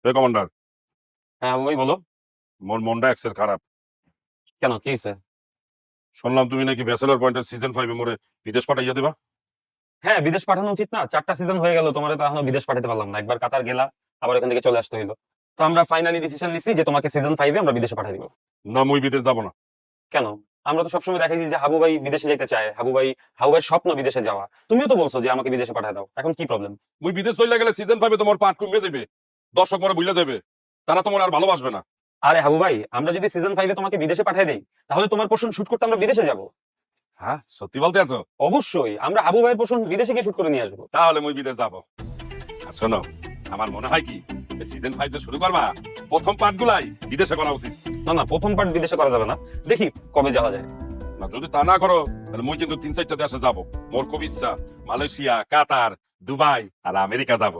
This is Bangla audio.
কমান্ডার, হ্যাঁ ওই বলো। মোর মনটা এক্সের খারাপ। কেন কি হয়েছে? শুনলাম তুমি নাকি ব্যাচেলর পয়েন্টের সিজন 5 মোরে বিদেশ পাঠাইয়া দিবা। হ্যাঁ বিদেশ পাঠানো উচিত না? 4টা সিজন হয়ে গেল, তোমার তো এখনো বিদেশ পাঠাতে পারলাম না। একবার কাতার গেলা, আবার এখান থেকে চলে আসতে হইলো। তো আমরা ফাইনালি ডিসিশন নিছি যে তোমাকে সিজন 5-এ আমরা বিদেশে পাঠিয়ে দিব। না, মুই বিদেশ যাবো না। কেন? আমরা তো সবসময় দেখাইছি যে হাবু ভাই বিদেশে যেতে চায়, হাবু ভাইয়ের স্বপ্ন বিদেশে যাওয়া। তুমিও তো বলছো যে আমাকে বিদেশে পাঠিয়ে দাও, এখন কি প্রবলেম? মুই বিদেশ চলে গেলে সিজন 5 তোমার পাট কমে যাবে, দর্শক মনে বুঝলে দেবে, তারা তোমার আর ভালোবাসবে না। আরে হাবু ভাই, আমরা যদি সিজন 5-এ তোমাকে বিদেশে পাঠিয়ে দেই, তাহলে তোমার পোর্শন শুট করতে আমরা বিদেশে যাব। হ্যাঁ, সত্যি বলতে আছো? অবশ্যই আমরা হাবু ভাইয়ের পোর্শন বিদেশে গিয়ে শুট করে নিয়ে আসবো। তাহলে মুই বিদেশ যাবো। আর শোনো, আমার মনে হয় কি সিজন 5 যে শুরু করবা, প্রথম পার্ট গুলাই বিদেশে করা উচিত। না না, প্রথম পার্ট বিদেশে করা যাবে না, দেখি কবে যাওয়া যায়। না, যদি তা না করো তাহলে মুই কিন্তু 3-4টা দেশে যাবো। মোর খুব ইচ্ছা মালয়েশিয়া, কাতার, দুবাই আর আমেরিকা যাবো।